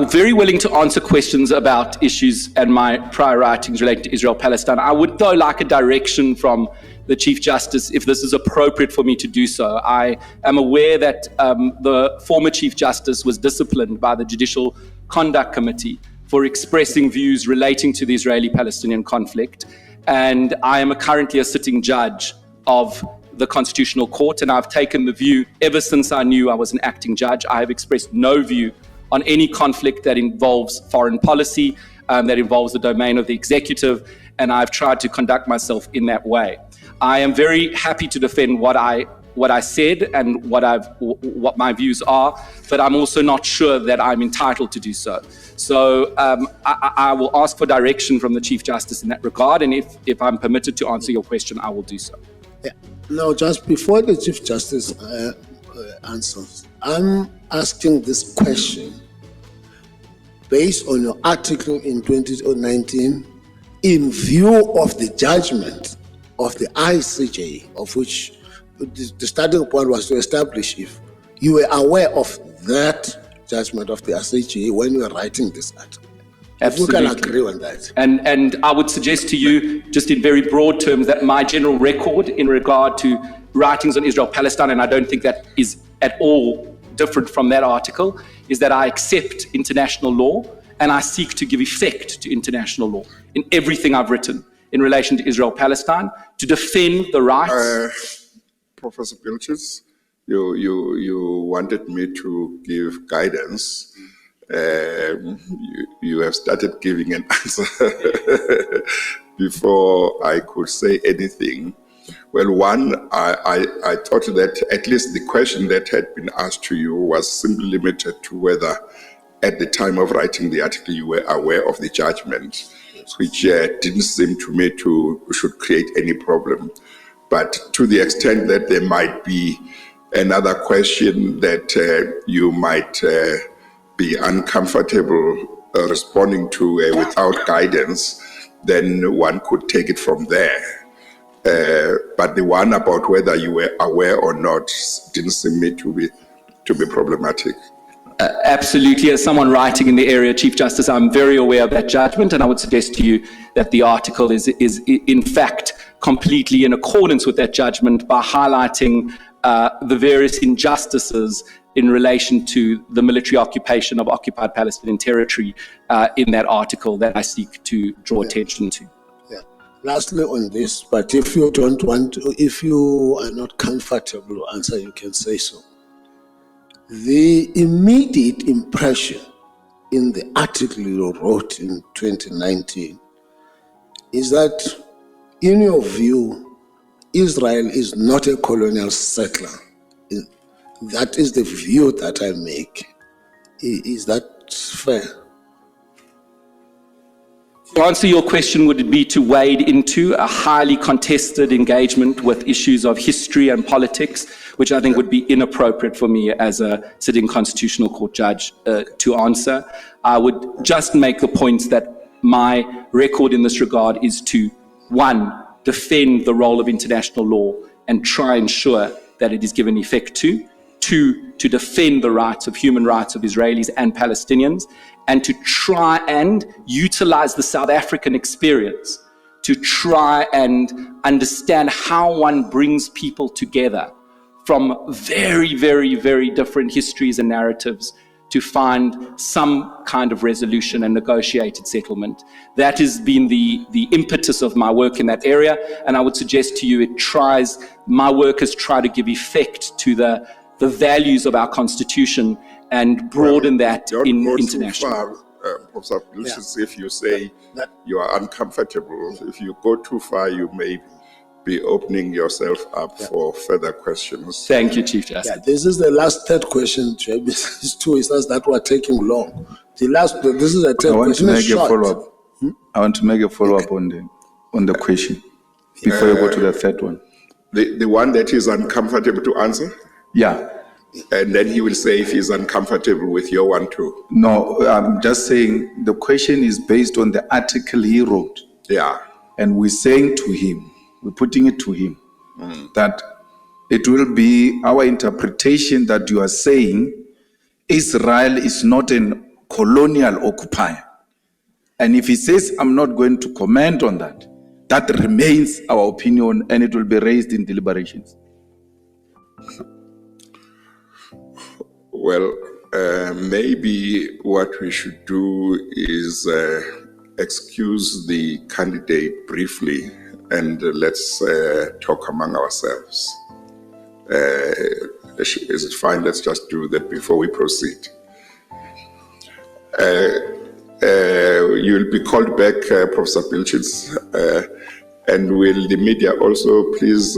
very willing to answer questions about issues and my prior writings relating to Israel-Palestine. I would, though, like a direction from the Chief Justice if this is appropriate for me to do so. I am aware that the former Chief Justice was disciplined by the Judicial Conduct Committee for expressing views relating to the Israeli-Palestinian conflict. And I am currently a sitting judge of the Constitutional Court, and I've taken the view, ever since I knew I was an acting judge, I have expressed no view on any conflict that involves foreign policy, that involves the domain of the executive, and I've tried to conduct myself in that way. I am very happy to defend what I said and what my views are, but I'm also not sure that I'm entitled to do so. So I will ask for direction from the Chief Justice in that regard, and if I'm permitted to answer your question, I will do so. Yeah. Now, just before the Chief Justice answers, I'm asking this question based on your article in 2019 in view of the judgment of the ICJ, of which the starting point was to establish if you were aware of that judgment of the ICJ when you were writing this article. Absolutely. We can agree on that. And I would suggest to you, just in very broad terms, that my general record in regard to writings on Israel-Palestine, and I don't think that is at all different from that article, is that I accept international law and I seek to give effect to international law in everything I've written in relation to Israel-Palestine, to defend the rights. Professor Pilches, you wanted me to give guidance. You have started giving an answer before I could say anything. Well, one, I thought that at least the question that had been asked to you was simply limited to whether at the time of writing the article you were aware of the judgment, which didn't seem to me should create any problem. But to the extent that there might be another question that you might be uncomfortable responding to without guidance, then one could take it from there. But the one about whether you were aware or not didn't seem me to be problematic. Absolutely. As someone writing in the area, Chief Justice, I'm very aware of that judgment, and I would suggest to you that the article is in fact completely in accordance with that judgment by highlighting the various injustices in relation to the military occupation of occupied Palestinian territory in that article that I seek to draw attention to. Yeah. Lastly on this, but if you don't want to, if you are not comfortable to answer, you can say so. The immediate impression in the article you wrote in 2019 is that, in your view, Israel is not a colonial settler. That is the view that I make. Is that fair? To answer your question, would it be to wade into a highly contested engagement with issues of history and politics, which I think would be inappropriate for me as a sitting Constitutional Court judge to answer. I would just make the point that my record in this regard is to, one, defend the role of international law and try and ensure that it is given effect to. Two, to defend the rights of human rights of Israelis and Palestinians, and to try and utilize the South African experience to try and understand how one brings people together from very, very, very different histories and narratives to find some kind of resolution and negotiated settlement. That has been the impetus of my work in that area, and I would suggest to you my work has tried to give effect to the values of our Constitution and broaden that in international. Professor Lucius, if you say that you are uncomfortable, if you go too far, you may be opening yourself up for further questions. Thank you, Chief Justice. Yeah, this is the last third question. It's two instances that were taking long. This is a third question. I want to make a follow-up on the question before you go to the third one. The one that is uncomfortable to answer? Yeah. And then he will say if he's uncomfortable with your one too. No, I'm just saying the question is based on the article he wrote. Yeah. And we're saying to him, we're putting it to him, that it will be our interpretation that you are saying Israel is not a colonial occupier. And if he says, I'm not going to comment on that, that remains our opinion and it will be raised in deliberations. Well, maybe what we should do is excuse the candidate briefly and let's talk among ourselves. Is it fine? Let's just do that before we proceed. You'll be called back, Professor Pilchitz, and will the media also please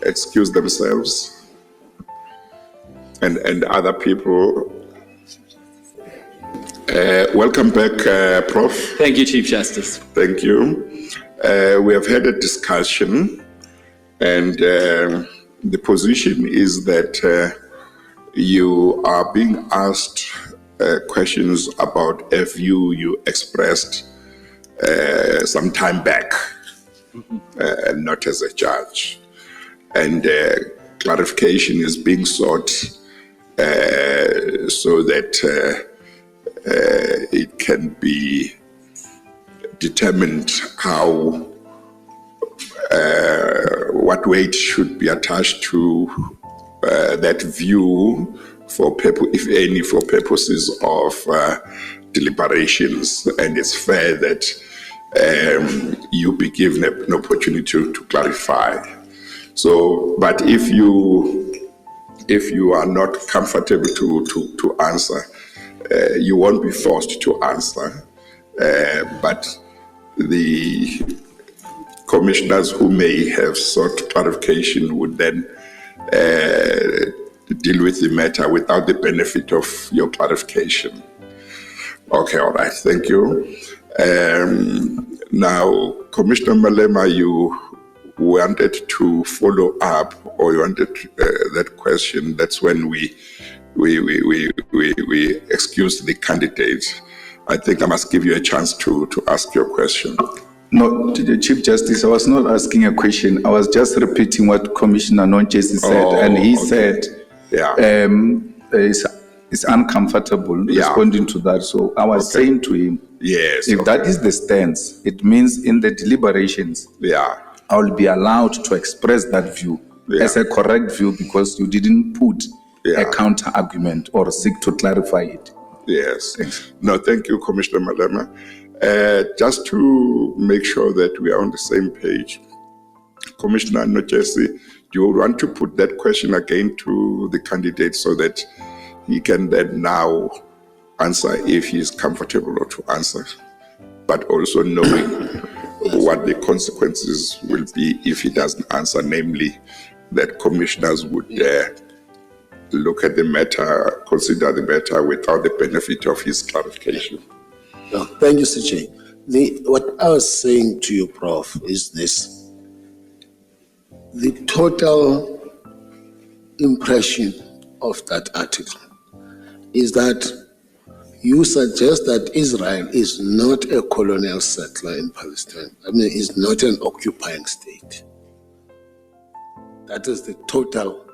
excuse themselves and other people. Welcome back, Prof. Thank you, Chief Justice. Thank you. We have had a discussion, and the position is that you are being asked questions about a view you expressed some time back, not as a judge. And clarification is being sought so that it can be determined how, what weight should be attached to that view for if any, for purposes of deliberations. And it's fair that you be given an opportunity to clarify. So, but if you are not comfortable to answer, you won't be forced to answer. But the commissioners who may have sought clarification would then deal with the matter without the benefit of your clarification. Okay, all right, thank you. Now, Commissioner Malema, you wanted to follow up, or you wanted that question. That's when we excused the candidate. I think I must give you a chance to ask your question. No, Chief Justice, I was not asking a question. I was just repeating what Commissioner Nonchesi said, and he said is uncomfortable responding to that. So I was saying to him, yes, if that is the stance, it means in the deliberations, I will be allowed to express that view as a correct view because you didn't put a counter argument or seek to clarify it. Yes. Thanks. No, thank you, Commissioner Malema. Just to make sure that we are on the same page, Commissioner Nonchesi, do you want to put that question again to the candidate so that he can then now answer if he is comfortable or to answer, but also knowing what the consequences will be if he doesn't answer, namely that commissioners would look at the matter, consider the matter without the benefit of his clarification. Thank you, CJ. What I was saying to you, Prof, is this. The total impression of that article is that you suggest that Israel is not a colonial settler in Palestine. I mean, is not an occupying state. That is the total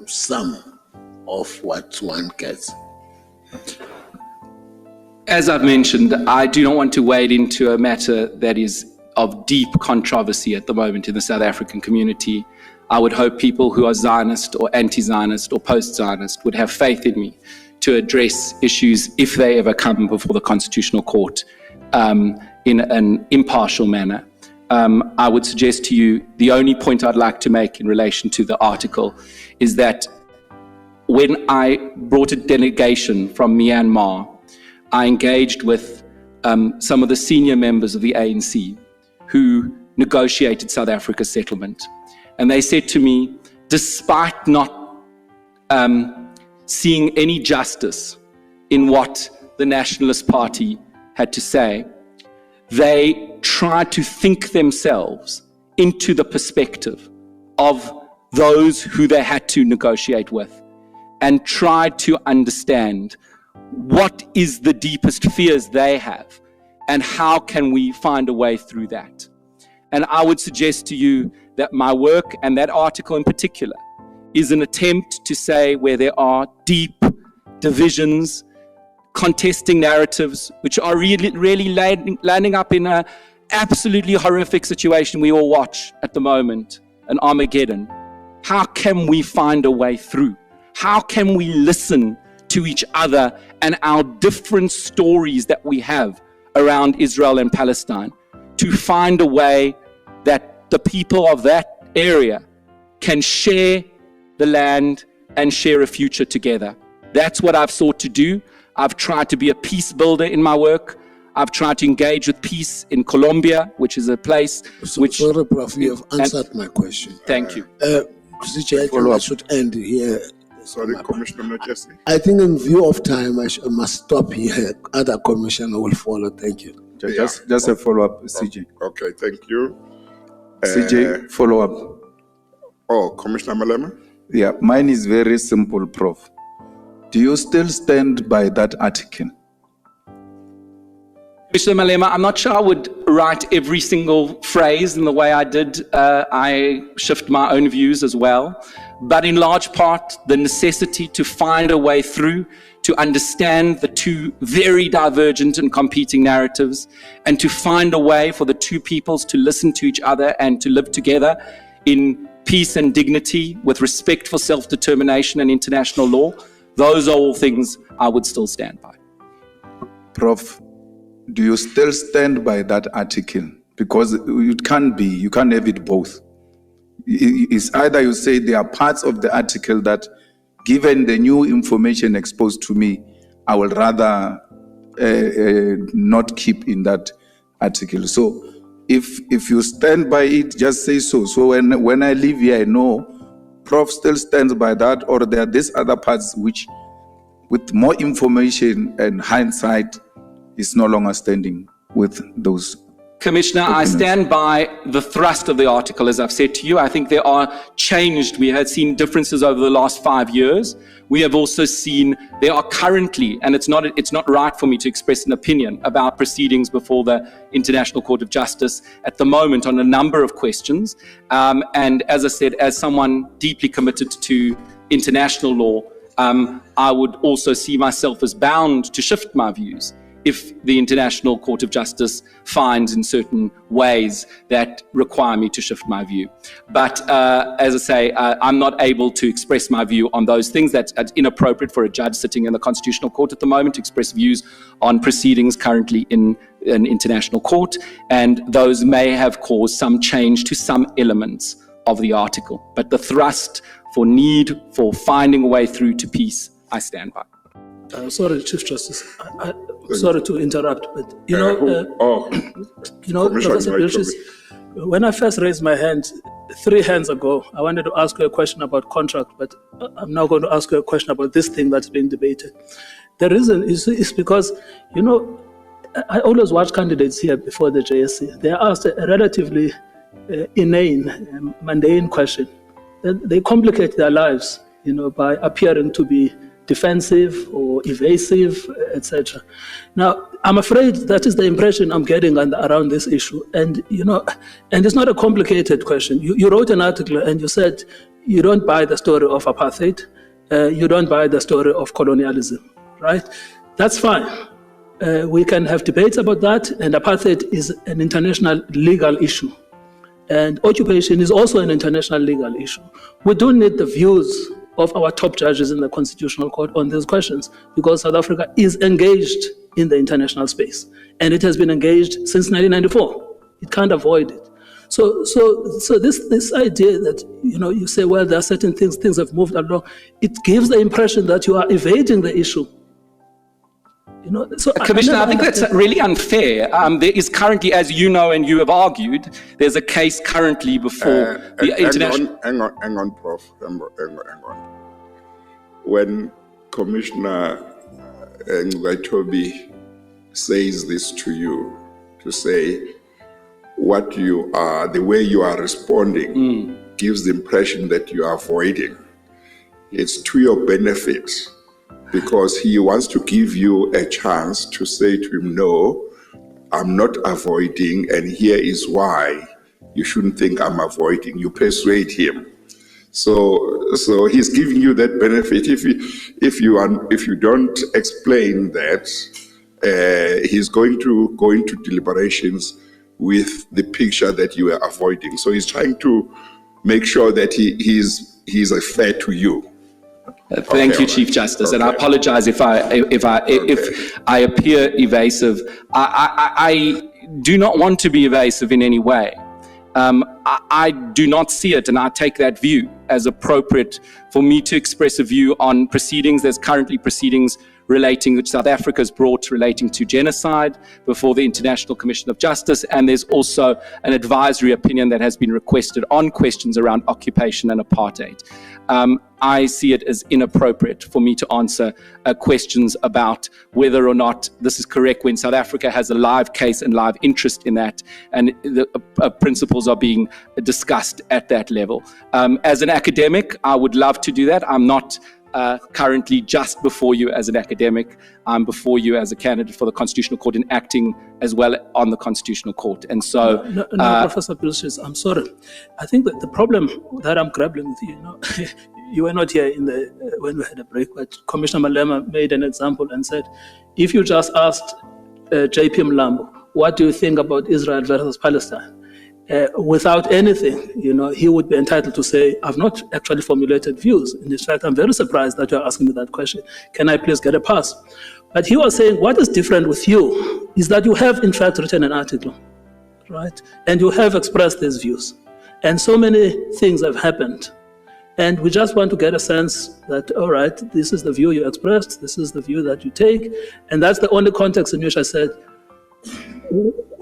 sum of what one gets. As I've mentioned, I do not want to wade into a matter that is of deep controversy at the moment in the South African community. I would hope people who are Zionist or anti-Zionist or post-Zionist would have faith in me to address issues if they ever come before the Constitutional Court in an impartial manner. I would suggest to you the only point I'd like to make in relation to the article is that when I brought a delegation from Myanmar, I engaged with some of the senior members of the ANC who negotiated South Africa's settlement. And they said to me, despite not seeing any justice in what the Nationalist Party had to say, they tried to think themselves into the perspective of those who they had to negotiate with and tried to understand what is the deepest fears they have and how can we find a way through that. And I would suggest to you that my work, and that article in particular, is an attempt to say where there are deep divisions, contesting narratives, which are really landing up in an absolutely horrific situation we all watch at the moment, an Armageddon. How can we find a way through? How can we listen to each other and our different stories that we have around Israel and Palestine to find a way that the people of that area can share the land and share a future together? That's what I've sought to do. I've tried to be a peace builder in my work. I've tried to engage with peace in Colombia, which is a place which... Sorry, Prof, you have answered my question. Thank you. CJ, I think I should end here. Sorry, Commissioner Majesty. I think in view of time, I must stop here. Other commissioner will follow. Thank you. Just a follow-up, CJ. Okay, thank you. CJ, follow-up. Oh, Commissioner Malema? Yeah, mine is very simple, Prof. Do you still stand by that article? Mr. Malema, I'm not sure I would write every single phrase in the way I did. I shift my own views as well. But in large part, the necessity to find a way through, to understand the two very divergent and competing narratives, and to find a way for the two peoples to listen to each other and to live together in peace and dignity with respect for self-determination and international law. Those are all things I would still stand by. Prof, do you still stand by that article? Because you can't have it both. It's either you say there are parts of the article that, given the new information exposed to me, I will rather not keep in that article. So if you stand by it, just say so. So when I leave here, I know Prof still stands by that, or there are these other parts which, with more information and hindsight, is no longer standing with those. Commissioner, I stand by the thrust of the article, as I've said to you. I think there are changed. We have seen differences over the last 5 years. We have also seen there are currently, and it's not right for me to express an opinion about proceedings before the International Court of Justice at the moment on a number of questions. And as I said, as someone deeply committed to international law, I would also see myself as bound to shift my views if the International Court of Justice finds in certain ways that require me to shift my view. But as I say, I'm not able to express my view on those things. That's inappropriate for a judge sitting in the Constitutional Court at the moment to express views on proceedings currently in an international court. And those may have caused some change to some elements of the article. But the thrust for need for finding a way through to peace, I stand by. Sorry, Chief Justice. Sorry to interrupt, but Professor Julius, when I first raised my hand 3 hands ago, I wanted to ask you a question about contract, but I'm now going to ask you a question about this thing that's being debated. The reason is because, I always watch candidates here before the JSC. They are asked a relatively inane, mundane question. They complicate their lives, by appearing to be defensive or evasive, etc. Now, I'm afraid that is the impression I'm getting around this issue. And, and it's not a complicated question. You wrote an article and you said you don't buy the story of apartheid, you don't buy the story of colonialism, right? That's fine. We can have debates about that, and apartheid is an international legal issue. And occupation is also an international legal issue. We do need the views of our top judges in the Constitutional Court on these questions, because South Africa is engaged in the international space, and it has been engaged since 1994. It can't avoid it. So this idea that you say, well, there are certain things have moved along, it gives the impression that you are evading the issue. Commissioner, I think that's really unfair. There is currently, as you know and you have argued, there's a case currently before the international... Hang on, Prof. Hang on. When Commissioner Ngwaitobi says this to you, to say what you are, the way you are responding gives the impression that you are avoiding. It's to your benefit, because he wants to give you a chance to say to him, no, I'm not avoiding, and here is why you shouldn't think I'm avoiding. You persuade him. So he's giving you that benefit. If you don't explain that, he's going to go into deliberations with the picture that you are avoiding. So he's trying to make sure that he's fair to you. Thank you, Chief Justice, and I apologize if I appear evasive. I do not want to be evasive in any way. I do not see it, and I take that view as appropriate for me to express a view on proceedings. There's currently proceedings which South Africa has brought relating to genocide before the International Commission of Justice, and there's also an advisory opinion that has been requested on questions around occupation and apartheid. I see it as inappropriate for me to answer questions about whether or not this is correct when South Africa has a live case and live interest in that, and the principles are being discussed at that level. As an academic, I would love to do that. I'm not currently just before you as an academic. I'm before you as a candidate for the Constitutional Court and acting as well on the Constitutional Court. And so... No, Professor Pilches, I'm sorry. I think that the problem that I'm grappling with, you were not here when we had a break, but Commissioner Malema made an example and said, if you just asked J.P. Mlambo, what do you think about Israel versus Palestine? Without anything, he would be entitled to say, I've not actually formulated views. And in fact, I'm very surprised that you're asking me that question. Can I please get a pass? But he was saying, what is different with you is that you have, in fact, written an article, right? And you have expressed these views. And so many things have happened. And we just want to get a sense that, all right, this is the view you expressed, this is the view that you take. And that's the only context in which I said,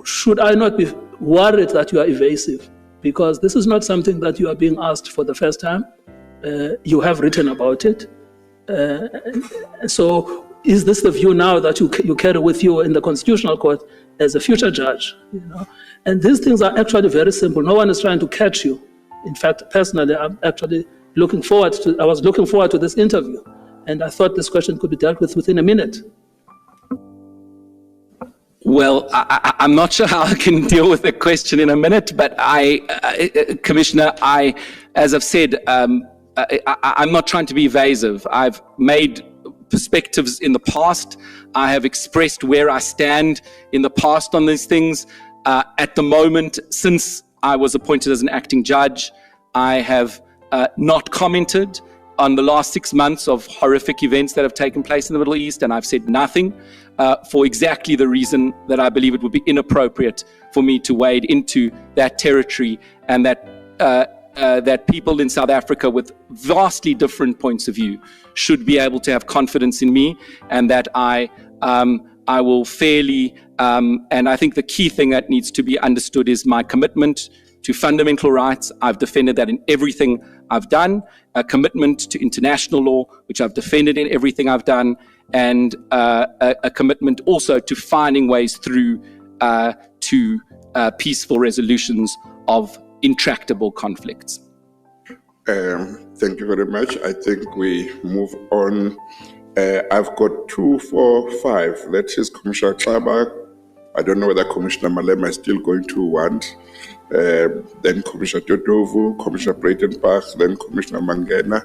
should I not be worried that you are evasive? Because this is not something that you are being asked for the first time. You have written about it. So is this the view now that you carry with you in the Constitutional Court as a future judge? And these things are actually very simple. No one is trying to catch you. In fact, personally, I'm actually looking forward to this interview. And I thought this question could be dealt with within a minute. Well, I'm not sure how I can deal with the question in a minute, but Commissioner, as I've said, I'm not trying to be evasive. I've made perspectives in the past. I have expressed where I stand in the past on these things. At the moment, since I was appointed as an acting judge, I have not commented on the last 6 months of horrific events that have taken place in the Middle East, and I've said nothing for exactly the reason that I believe it would be inappropriate for me to wade into that territory, and that people in South Africa with vastly different points of view should be able to have confidence in me, and that I will fairly, and I think the key thing that needs to be understood is my commitment to fundamental rights. I've defended that in everything I've done, a commitment to international law, which I've defended in everything I've done, and a commitment also to finding ways through to peaceful resolutions of intractable conflicts. Thank you very much. I think we move on. I've got 2, 4, 5. That is Commissioner Xaba. I don't know whether Commissioner Malema is still going to want. Then Commissioner Teodoro, Commissioner Breitenbach, then Commissioner Mangena.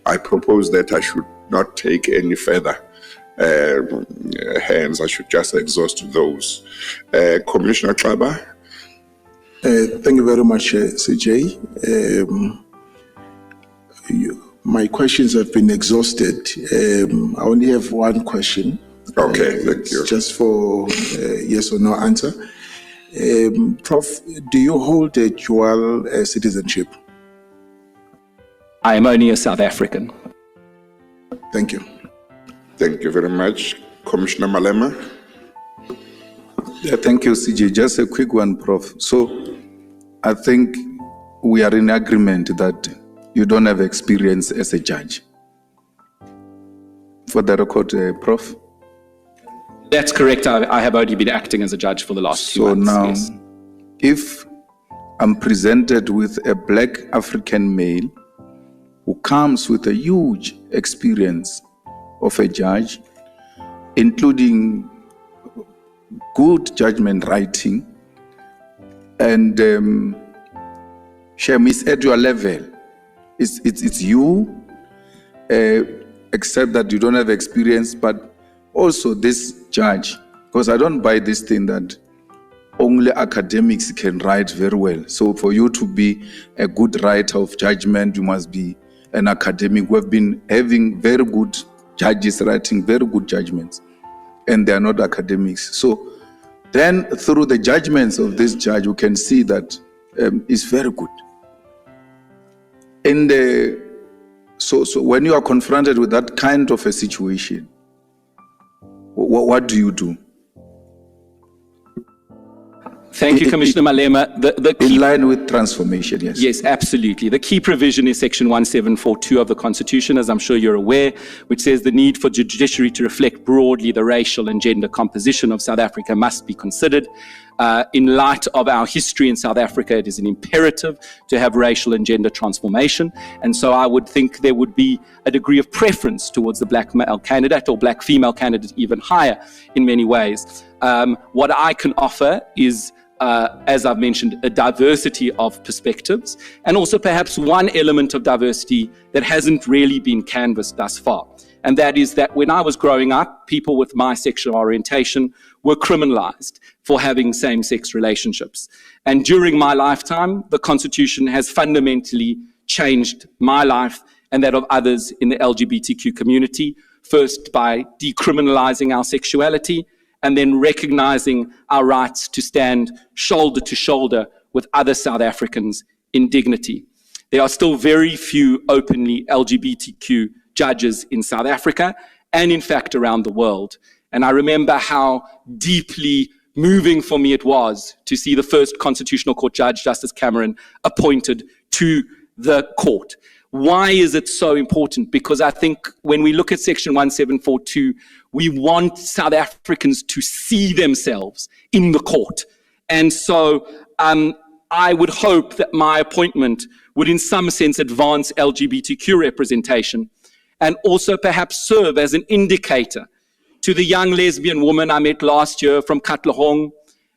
I propose that I should not take any further hands. I should just exhaust those. Commissioner Xaba. Thank you very much, CJ. My questions have been exhausted. I only have one question. Okay, thank you. Just for yes or no answer. Prof, do you hold a dual citizenship? I am only a South African. Thank you. Thank you very much. Commissioner Malema. Yeah, thank you, CJ. Just a quick one, Prof. So I think we are in agreement that you don't have experience as a judge. For the record, Prof. That's correct. I have only been acting as a judge for the last 2 months. So now, yes. If I'm presented with a black African male who comes with a huge experience of a judge, including good judgment writing, and she is at your level it's you, except that you don't have experience, but also this judge, because I don't buy this thing that only academics can write very well. So for you to be a good writer of judgment, you must be an academic. We've been having very good judges writing very good judgments, and they are not academics. So then through the judgments of this judge, you can see that it's very good. So when you are confronted with that kind of a situation, what do you do? Thank you, Commissioner Malema. The key, in line with transformation, yes. Yes, absolutely. The key provision is Section 1742 of the Constitution, as I'm sure you're aware, which says the need for the judiciary to reflect broadly the racial and gender composition of South Africa must be considered. In light of our history in South Africa, it is an imperative to have racial and gender transformation. And so I would think there would be a degree of preference towards the black male candidate, or black female candidate even higher in many ways. What I can offer is, as I've mentioned, a diversity of perspectives, and also perhaps one element of diversity that hasn't really been canvassed thus far. And that is that when I was growing up, people with my sexual orientation were criminalized for having same-sex relationships. And during my lifetime, the Constitution has fundamentally changed my life and that of others in the LGBTQ community, first by decriminalizing our sexuality, and then recognizing our rights to stand shoulder to shoulder with other South Africans in dignity. There are still very few openly LGBTQ judges in South Africa and in fact around the world. And I remember how deeply moving for me it was to see the first Constitutional Court judge, Justice Cameron, appointed to the court. Why is it so important? Because I think when we look at Section 1742, we want South Africans to see themselves in the court. And so I would hope that my appointment would in some sense advance LGBTQ representation and also perhaps serve as an indicator to the young lesbian woman I met last year from Katlehong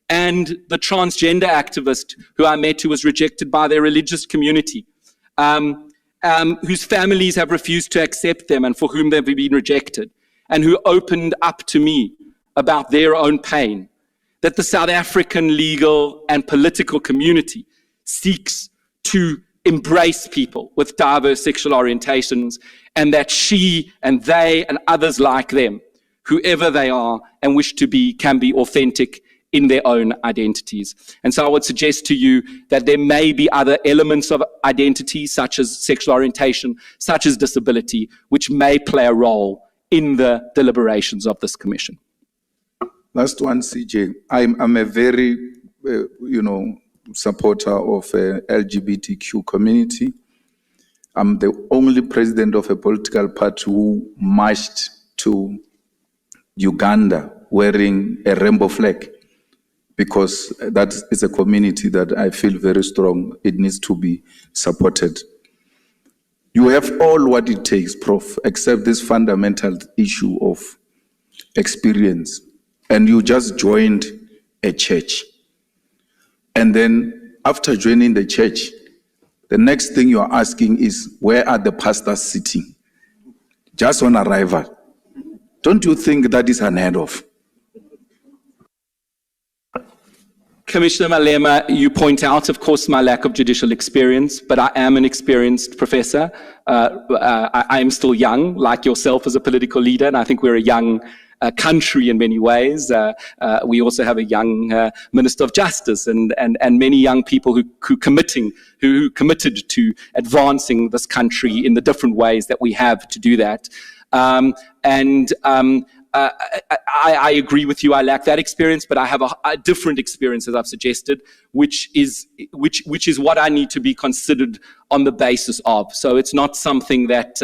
and the transgender activist who I met who was rejected by their religious community, whose families have refused to accept them and for whom they've been rejected, and who opened up to me about their own pain, that the South African legal and political community seeks to embrace people with diverse sexual orientations, and that she and they and others like them, whoever they are and wish to be, can be authentic in their own identities. And so I would suggest to you that there may be other elements of identity, such as sexual orientation, such as disability, which may play a role in the deliberations of this commission. Last one, CJ. I'm a very, supporter of LGBTQ community. I'm the only president of a political party who marched to Uganda wearing a rainbow flag, because that is a community that I feel very strong. It needs to be supported. You have all what it takes, Prof, except this fundamental issue of experience. And you just joined a church. And then after joining the church, the next thing you're asking is, where are the pastors sitting? Just on arrival. Don't you think that is unheard of? Commissioner Malema, you point out, of course, my lack of judicial experience, but I am an experienced professor. I am still young, like yourself as a political leader, and I think we're a young country in many ways. We also have a young Minister of Justice and many young people who committed to advancing this country in the different ways that we have to do that. I agree with you. I lack that experience, but I have a different experience, as I've suggested, which is what I need to be considered on the basis of. So it's not something that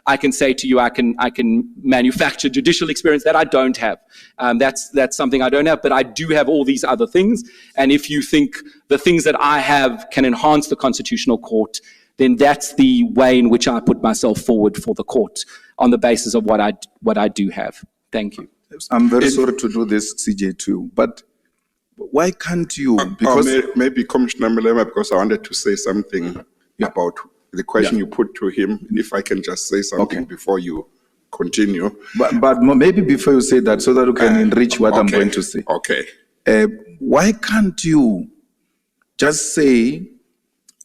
I can say to you. I can manufacture judicial experience that I don't have. That's something I don't have, but I do have all these other things. And if you think the things that I have can enhance the Constitutional Court, then that's the way in which I put myself forward for the court on the basis of what I do have. Thank you. I'm very sorry to do this, CJ, too, but why can't you? Because maybe Commissioner Malema, because I wanted to say something about the question you put to him, if I can just say something before you continue. But maybe before you say that, so that you can enrich what I'm going to say. Okay. Why can't you just say,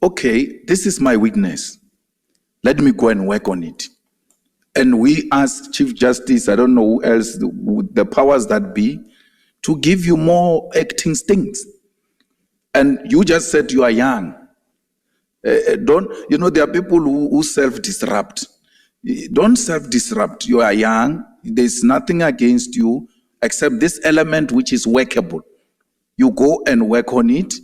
okay, this is my weakness. Let me go and work on it. And we as Chief Justice, I don't know who else, the powers that be, to give you more acting stints. And you just said you are young. There are people who self-disrupt. Don't self-disrupt. You are young. There's nothing against you except this element which is workable. You go and work on it,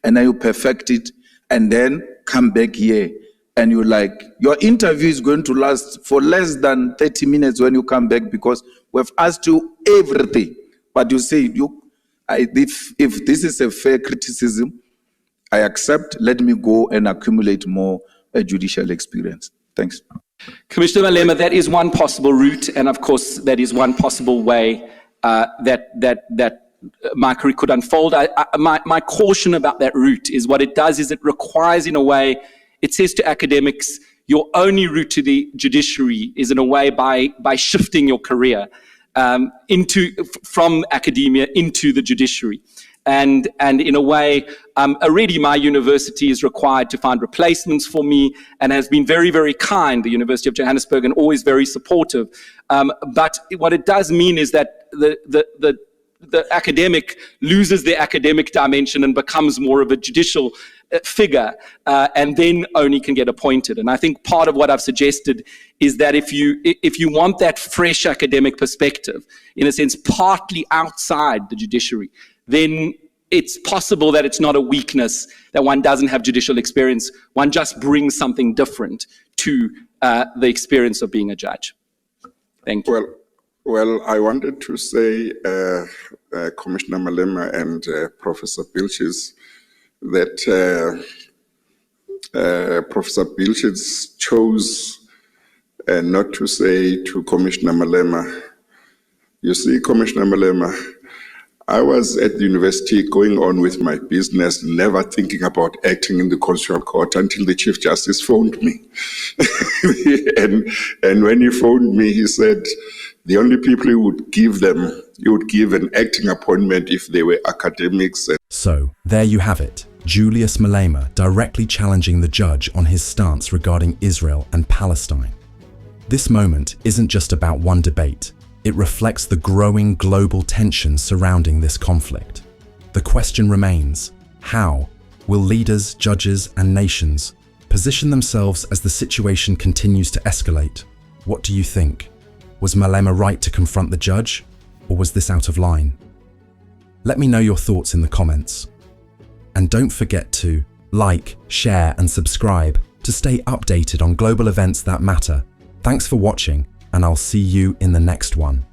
and then you perfect it, and then come back here. And you're like, your interview is going to last for less than 30 minutes when you come back because we've asked you everything. But you say, if this is a fair criticism, I accept, let me go and accumulate more judicial experience. Thanks. Commissioner Malema, that is one possible route, and of course, that is one possible way that my career could unfold. My caution about that route is what it does is it requires, in a way, it says to academics, your only route to the judiciary is in a way by shifting your career from academia into the judiciary. And in a way, already my university is required to find replacements for me and has been very, very kind, the University of Johannesburg, and always very supportive. But what it does mean is that the academic loses their academic dimension and becomes more of a judicial figure, and then only can get appointed. And I think part of what I've suggested is that if you want that fresh academic perspective, in a sense, partly outside the judiciary, then it's possible that it's not a weakness that one doesn't have judicial experience. One just brings something different to the experience of being a judge. Thank you. Well, I wanted to say, Commissioner Malema and Professor Vilches, that Professor Vilches chose not to say to Commissioner Malema, you see, Commissioner Malema, I was at the university going on with my business, never thinking about acting in the Constitutional Court until the Chief Justice phoned me. and when he phoned me, he said, the only people you would give an acting appointment if they were academics. So, there you have it. Julius Malema directly challenging the judge on his stance regarding Israel and Palestine. This moment isn't just about one debate. It reflects the growing global tension surrounding this conflict. The question remains, how will leaders, judges, and nations position themselves as the situation continues to escalate? What do you think? Was Malema right to confront the judge, or was this out of line? Let me know your thoughts in the comments. And don't forget to like, share, and subscribe to stay updated on global events that matter. Thanks for watching, and I'll see you in the next one.